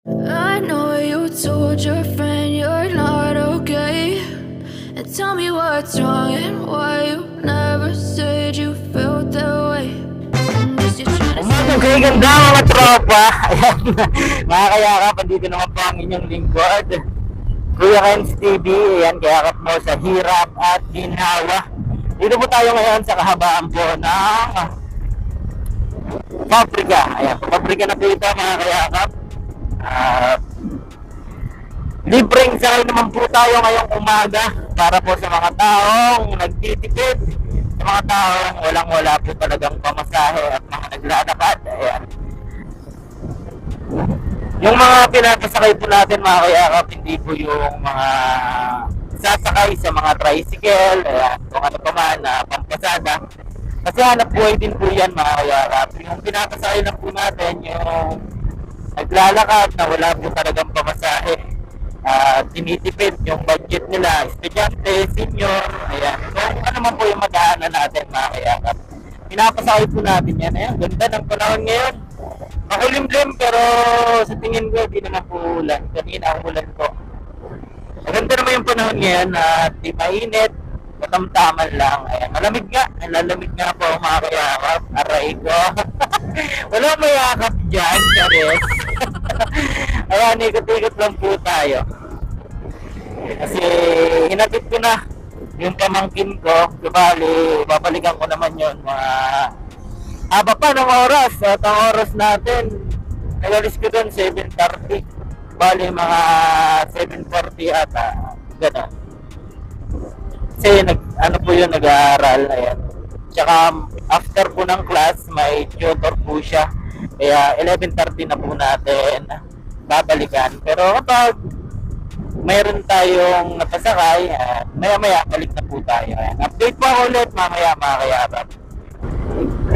I know you told your friend you're not okay. And tell me what's wrong and why you never said you felt that way. And is you trying to say Okay, ganda mga tropa. Ayan, mga kayakap, andito naman po ang inyong lingkod, Kuya Renz TV. Ayan, kayakap mo sa hirap at ginhawa. Dito po tayo ngayon sa kahabaan po ng pabrika. Ayan, pabrika na po ito mga kayakap. Libreng sakay naman po tayo ngayong umaga para po sa mga taong nagtitipid, sa mga taong walang-wala po talagang pamasahe at mga naglalakad. Ayan. Yung mga pinapasakay po natin mga kayakap, hindi po yung mga sasakay sa mga tricycle, ayan, kung ano pa man na pampasada. Kasi hanap buhay din po yan mga kayakap. Yung pinapasakay lang po natin, yung naglalakad na wala po talagang pamasahe. Tinitipid yung budget nila, estudyante, senior, ayan. So, ano man po yung madaanan natin mga kayakap. Pinapasakay po natin yan. Ayan, ganda ng panahon ngayon. Makulimlim pero sa tingin ko hindi naman po ulan. Kanina ang ulan ko. Maganda naman yung panahon ngayon at di mainit, matamtaman lang. Ayan, malamig nga. Lalamig nga po mga kayakap. Aray ko. Wala mayakap dyan, Charis. Ayan, ikot-ikot lang po tayo. Kasi hinatid ko na yung pamangkin ko. Bali, babalikan ko naman yun. Haba pa ng oras. At ang oras natin, nagalis ko doon 7:30. Bali, mga 7:40 ata. Gano'n. Kasi ano po yun, nag-aaral. Ayan. Tsaka after po ng class, may tutor po siya. Kaya 11:30 na po natin babalikan. Pero kapag mayroon tayong napasakay, maya-maya balik na po tayo. Ayan. Update po ako ulit mamaya mga kayakap.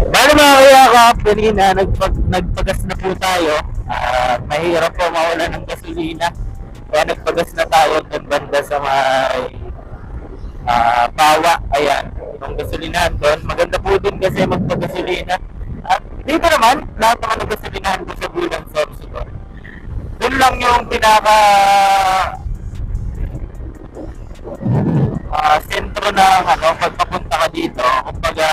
Bali mga kayakap, kanina nagpagas na po tayo. Mahirap po mawala ng gasolina. Kaya nagpagas na tayo ng banda sa may Pawa. Ayan, yung gasolinahan doon. Maganda po din kasi magpagasolina. At dito naman, lahat naman ng gasolinahan ko sa Bulang Source ko. Doon lang yung pinaka sentro na pagpapunta ka dito. Kumbaga,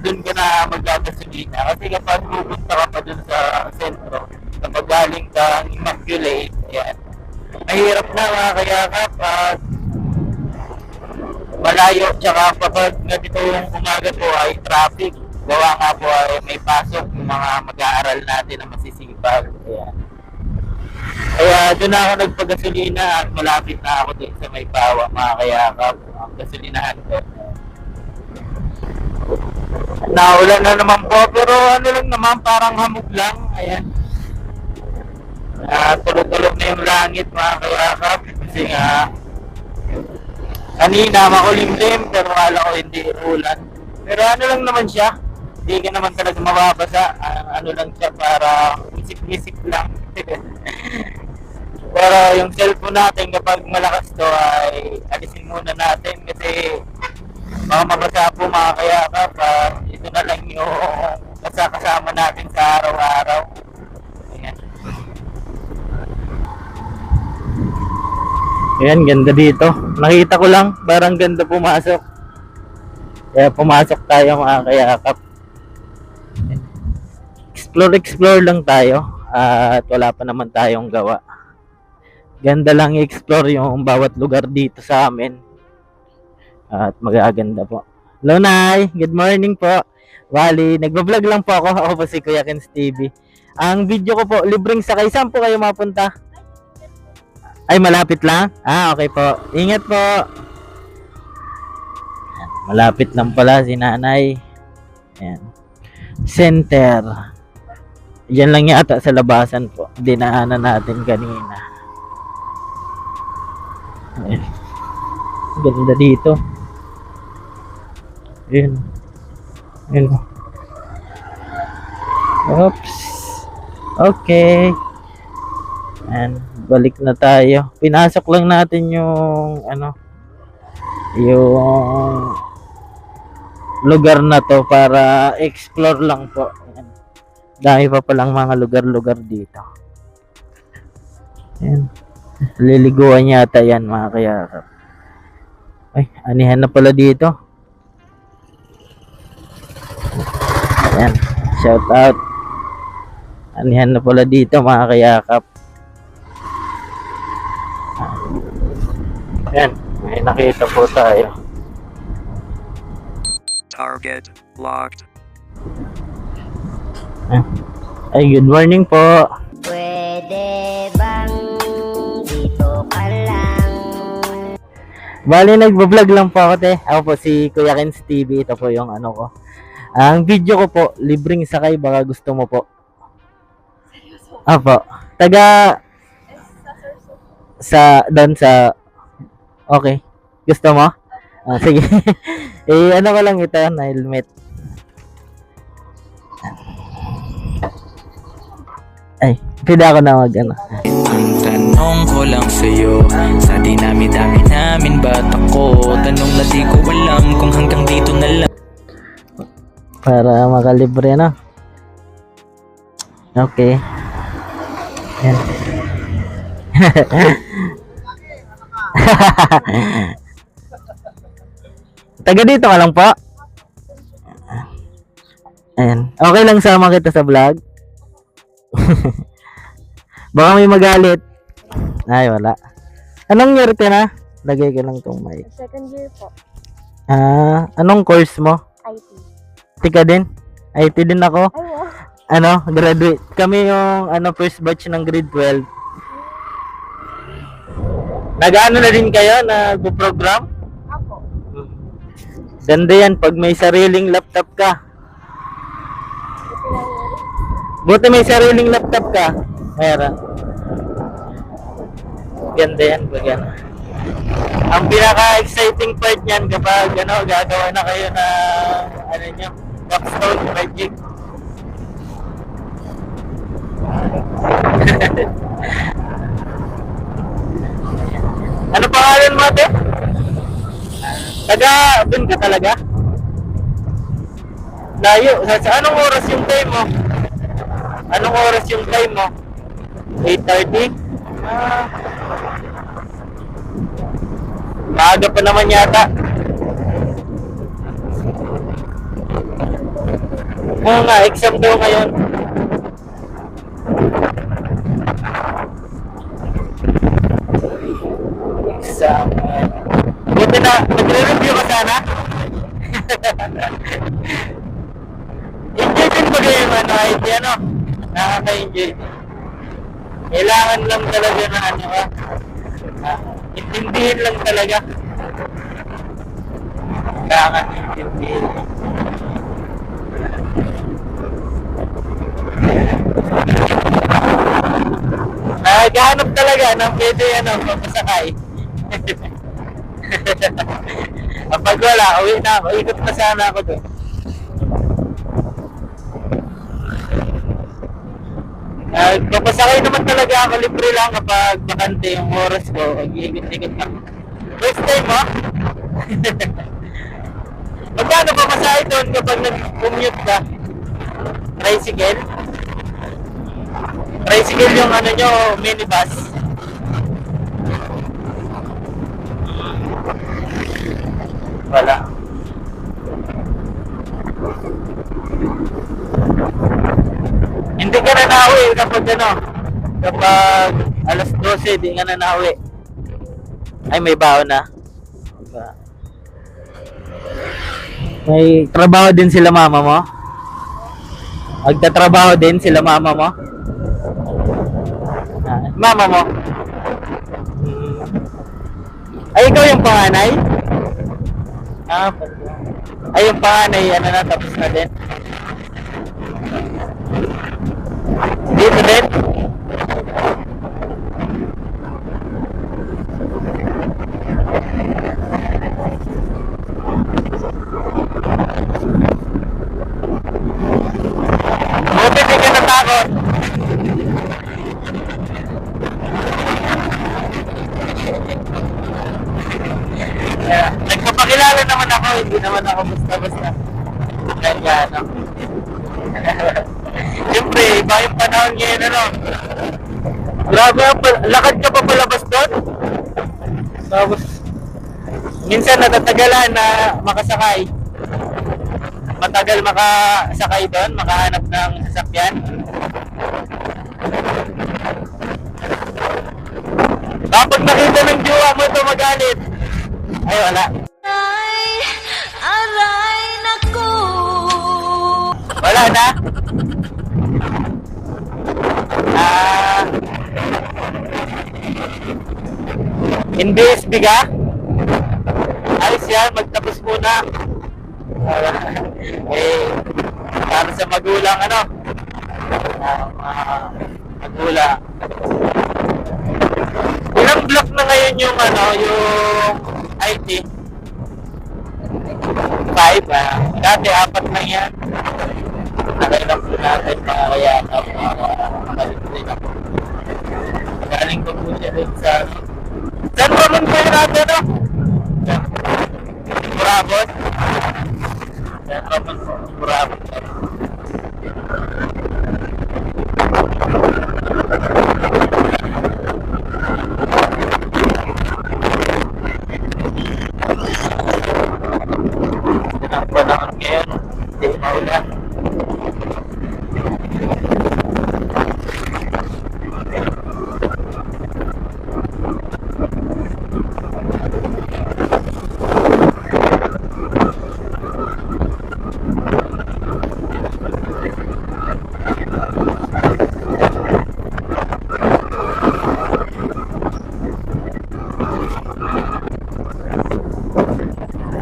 doon ka na magagasolina. Kasi kapag pupunta ka pa doon sa sentro, kapag galing ka Immaculate, ayan, mahirap na mga kayakap at malayo. Tsaka kapag ganito yung umaga po ay traffic. Gawa nga po ay may pasok yung mga mag-aaral natin na masisipag. Ayan. Kaya doon na ako nagpagasolina at malapit na ako din sa may Pawa mga kayakap. Ang gasolinahan ko. Naulan na naman po pero ano lang naman, parang hamog lang. Ayan. Tulog-tulog na yung langit mga kayakap. Kasi nga kanina makulimlim pero kala ko hindi ulan. Pero ano lang naman siya, hindi ka naman talaga mababasa. Ano lang siya, para isip-isip lang. Pero yung cellphone natin kapag malakas to ay alisin muna natin kasi baka mabasa po mga kayakap. Ito na lang yung kasama natin sa araw-araw. Ayan. Ayan, ganda dito. Nakita ko lang, parang ganda pumasok. Kaya pumasok tayo mga kayakap. Explore lang tayo. At wala pa naman tayong gawa. Ganda lang i-explore yung bawat lugar dito sa amin. At magaganda po. Hello Nay, good morning po. Wally, nagbablog lang po ako. Ako po si Kuya Renz TV. Ang video ko po, libreng sakay. Saan po kayo mapunta? Ay, malapit lang? Okay po. Ingat po. Malapit lang pala si nanay. Ayan. Center. Yan lang yata sa labasan po. Dinaanan natin kanina. Ayan. Ganda dito. Ayan. Ayan. Oops. Okay. And balik na tayo. Pinasok lang natin yung yung lugar na to para explore lang po. Ayan. Dami pa palang mga lugar-lugar dito. Ayan. Liliguan yata yan mga kayakap. Ay, anihan na pala dito. Ayan. Shout out. Anihan na pala dito mga kayakap. Ayan. May nakita po tayo. Target locked. Ay, good morning po. Pwede bang dito ka lang? Bali, nagbablog lang po ako, te. Ako po si Kuya Ken's TV. Ito po yung ano ko. Ang video ko po, libreng sakay. Baka gusto mo po. Apo. Taga... doon sa... Okay. Gusto mo? Ah, sige. Eh, ano ko lang ito, na helmet. Ay, pwede ako na mag ano. Ang tanong ko lang sa'yo, sa dinami-dami namin ba't ako? Tanong na di ko alam kung hanggang dito na lang. Para makalibre na. Okay. Yan. Taga dito ka lang po? Ayan. Okay lang sama kita sa vlog? Baka may magalit. Ay, wala. Anong year ka na? Lagay ka lang tong mic. Second year po, Anong course mo? IT. Tika din? IT din ako. Ay, wow. Ano, graduate. Kami yung first batch ng grade 12. Nag-ano na din kayo? Nag-program? Ako. Ganda yan pag may sariling laptop ka. Buti may sariling laptop ka. Meron. Ganda yan pag ano. Ang pinaka-exciting part niyan kapag gagawa na kayo na nyo, Capstone project. Ano pangalan mo, ate? Doon ka talaga? Layo. Sa anong oras yung time mo? Anong oras yung time mo? 8:30? Maaga pa naman yata. Oo nga, exam daw ngayon. Exam. Buti na, magre-review ka sana? Enjoy din ba kayo yung IT, nakaka-enjoy. Kailangan lang talaga na intindihin lang talaga. Kailangan intindihin. Naghahanap talaga ng pwede papasakay. Kapag wala, uwi na ako. Ikot na sana ako doon. Papasakay naman talaga ako, libre lang kapag bakante yung oras ko. Mag-iikot-ikot ako. First time mo? Magkano papasahe doon kapag nag-commute ka? Tricycle? Tricycle yung nyo, minibus. Wala. Hindi ka na nauwi kapag kapag alas 12, di ka na nauwi. Ay, may baon na. May trabaho din sila mama mo? Magtatrabaho din sila mama mo? Mama mo? Ay, ikaw yung panganay? Ay, yung panganay, tapos na din. Dito din? Buti di ka natakot. Nagpapakilala naman ako, hindi naman ako basta-basta. Kaya Siyempre, iba yung panahon ngayon Grabe, lakad ka pa palabas doon? Tapos, minsan natatagalan na makasakay. Matagal makasakay doon, makahanap ng sasakyan. Kapag nakita ng jowa mo ito magalit. Ay, wala. Aray, naku. Wala na. In BSB ka? Ayos yan, magtapos muna. Para sa magulang, ano? Magulang. Ilang block na ngayon yung, ano, yung IT? 5, dati 4 lang yan. Nakailang po natin mga kaya makalit ako. Galing ko po siya rin sa... Saan pa man po yung natin, no? Murabot? Saan pa man po? Murabot. Ang panahon ngayon, hindi maulan.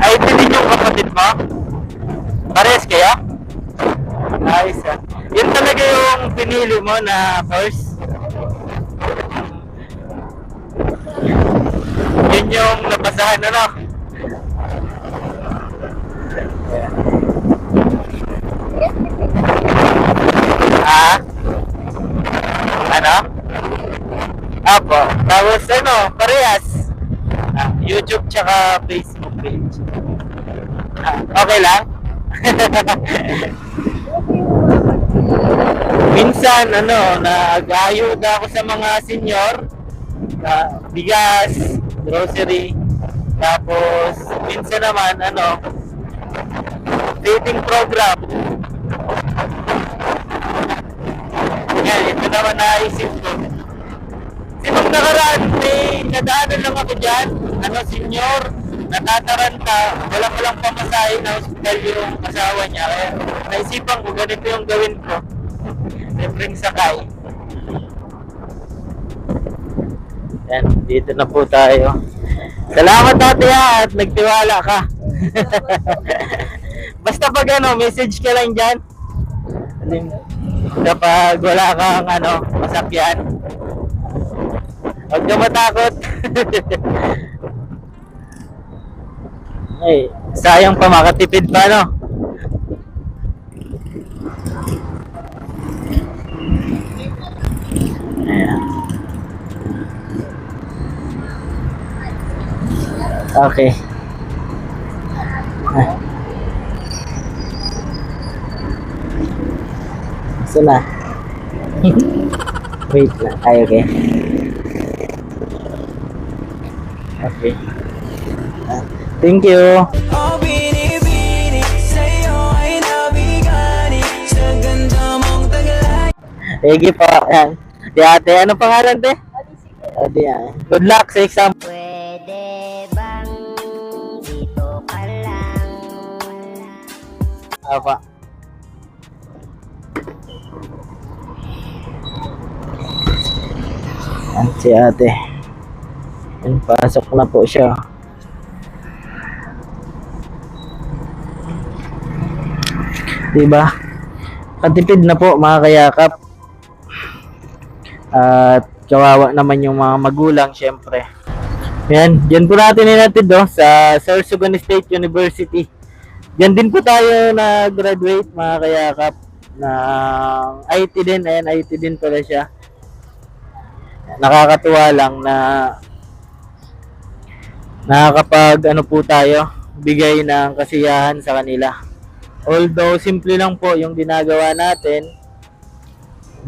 Ay, din yung kapatid mo? Pares kayo? Nice, ah. Yun talaga yung pinili mo na course? Yun yung napasahan, ano? Ah? Ano? Apo. Tapos ano, parehas. YouTube tsaka Facebook page. Okay lang? Minsan, ano, nag-ayuda ako sa mga senior na bigas, grocery. Tapos, minsan naman, ano, dating program. Yan, ito naman naisip ko. Sinong nakaraan, may nadaanan lang ako dyan, ano, senior, natataranta, wala palang pamasahe na hospital yung asawa niya. Kaya naisipan ko, ganito yung gawin ko. Libreng sakay. Yan, dito na po tayo. Salamat ate at nagtiwala ka. Basta pag ano, message ka lang dyan. Kapag wala kang ano, masakyan. Huwag ka matakot. Ay, sayang pa makatipid pa, no? Ayan. Okay. Saan na? Wait lang. Ay, okay. Okay. Thank you. Oh, binibini sa'yo ay nabigani sa ganda mong taglay. Egi po. Yan. Di ate, ano pangalan te? Adi yan. Good luck sa exam. Pwede bang dito ka lang? Apa. Yan si ate. Yan, pasok na po siya. Diba? Katipid na po mga kayakap. At kawawa naman yung mga magulang syempre. Yan, dyan po natin inatid sa Sorsogon State University. Dyan din po tayo na-graduate mga kayakap ng IT din. Ayan, IT din pala siya. Nakakatuwa lang na nakakapag ano po tayo, bigay ng kasiyahan sa kanila. Although simple lang po yung ginagawa natin,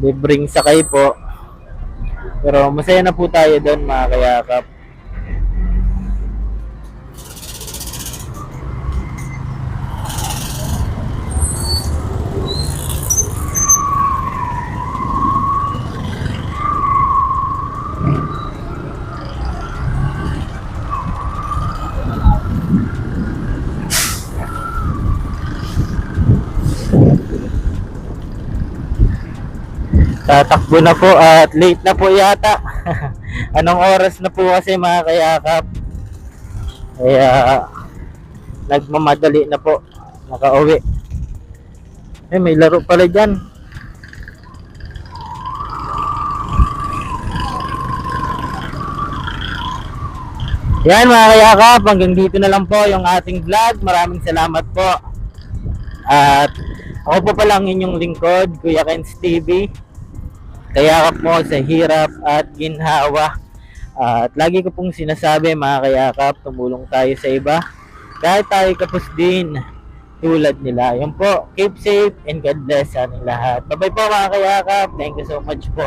libreng sakay po, Pero masaya na po tayo doon mga kayakap. Tatakbo na po at late na po yata. Anong oras na po kasi mga kayakap? Kaya nagmamadali na po. Nakauwi. May laro pala dyan. Yan mga kayakap, hanggang dito na lang po yung ating vlog. Maraming salamat po. At ako po pala ang inyong lingkod, Kuya Ken's TV. Kayakap mo sa hirap at ginhawa. At lagi ko pong sinasabi mga kayakap, tumulong tayo sa iba. Kahit tayo kapos din tulad nila. Yan po, keep safe and God bless sa ating lahat. Bye-bye po mga kayakap. Thank you so much po.